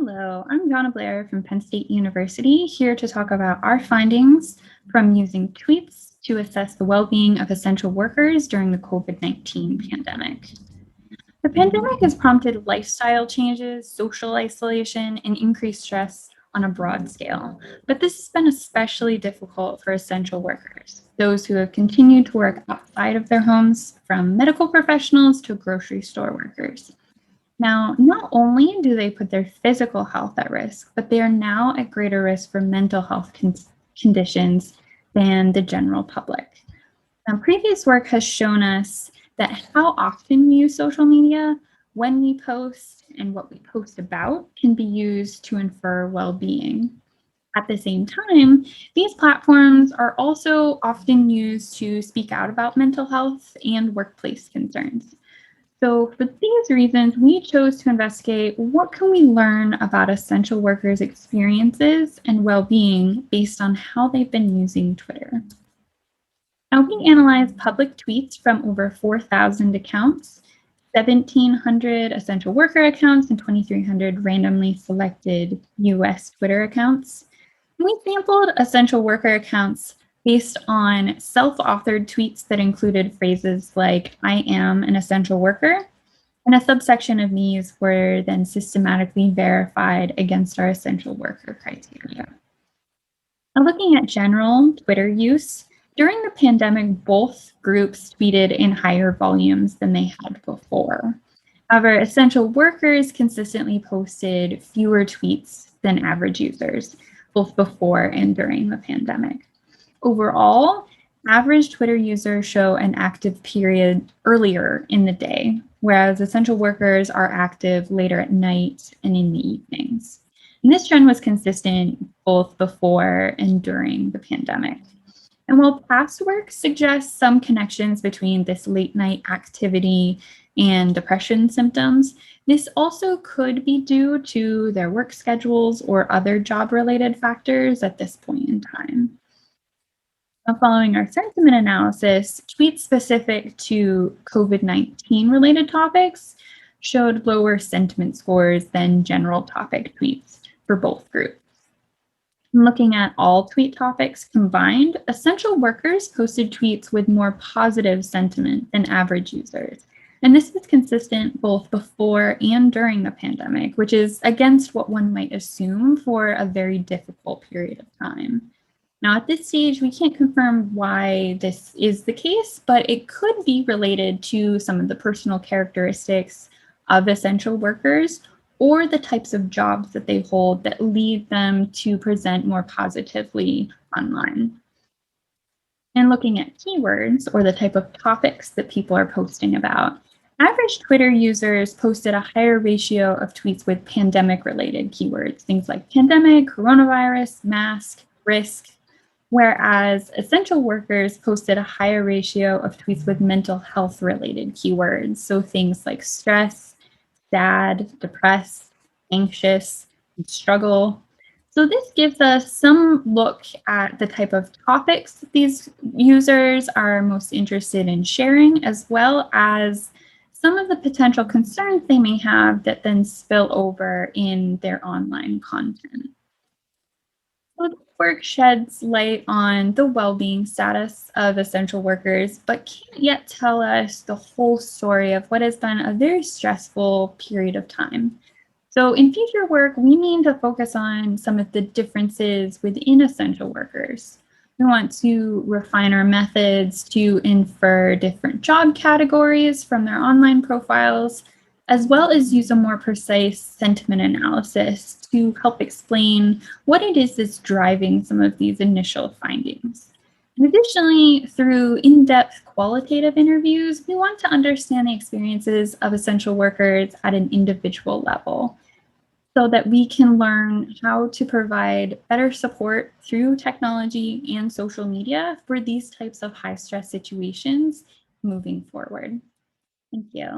Hello, I'm Johnna Blair from Penn State University, here to talk about our findings from using tweets to assess the well-being of essential workers during the COVID-19 pandemic. The pandemic has prompted lifestyle changes, social isolation, and increased stress on a broad scale. But this has been especially difficult for essential workers, those who have continued to work outside of their homes, from medical professionals to grocery store workers. Now, not only do they put their physical health at risk, but they are now at greater risk for mental health conditions than the general public. Now, previous work has shown us that how often we use social media, when we post, and what we post about can be used to infer well-being. At the same time, these platforms are also often used to speak out about mental health and workplace concerns. So for these reasons, we chose to investigate what can we learn about essential workers' experiences and well-being based on how they've been using Twitter. Now, we analyzed public tweets from over 4,000 accounts, 1,700 essential worker accounts, and 2,300 randomly selected US Twitter accounts. We sampled essential worker accounts based on self-authored tweets that included phrases like, "I am an essential worker," and a subsection of these were then systematically verified against our essential worker criteria. Now, looking at general Twitter use, during the pandemic, both groups tweeted in higher volumes than they had before. However, essential workers consistently posted fewer tweets than average users, both before and during the pandemic. Overall, average Twitter users show an active period earlier in the day, whereas essential workers are active later at night and in the evenings. And this trend was consistent both before and during the pandemic. And while past work suggests some connections between this late night activity and depression symptoms, this also could be due to their work schedules or other job-related factors at this point in time. Now, following our sentiment analysis, tweets specific to COVID-19 related topics showed lower sentiment scores than general topic tweets for both groups. Looking at all tweet topics combined, essential workers posted tweets with more positive sentiment than average users. And this is consistent both before and during the pandemic, which is against what one might assume for a very difficult period of time. Now, at this stage, we can't confirm why this is the case, but it could be related to some of the personal characteristics of essential workers or the types of jobs that they hold that lead them to present more positively online. And looking at keywords or the type of topics that people are posting about, average Twitter users posted a higher ratio of tweets with pandemic-related keywords, things like pandemic, coronavirus, mask, risk, whereas essential workers posted a higher ratio of tweets with mental health related keywords. So things like stress, sad, depressed, anxious, and struggle. So this gives us some look at the type of topics that these users are most interested in sharing, as well as some of the potential concerns they may have that then spill over in their online content. So this work sheds light on the well-being status of essential workers, but can't yet tell us the whole story of what has been a very stressful period of time. So in future work, we need to focus on some of the differences within essential workers. We want to refine our methods to infer different job categories from their online profiles, as well as use a more precise sentiment analysis to help explain what it is that's driving some of these initial findings. And additionally, through in-depth qualitative interviews, we want to understand the experiences of essential workers at an individual level so that we can learn how to provide better support through technology and social media for these types of high-stress situations moving forward. Thank you.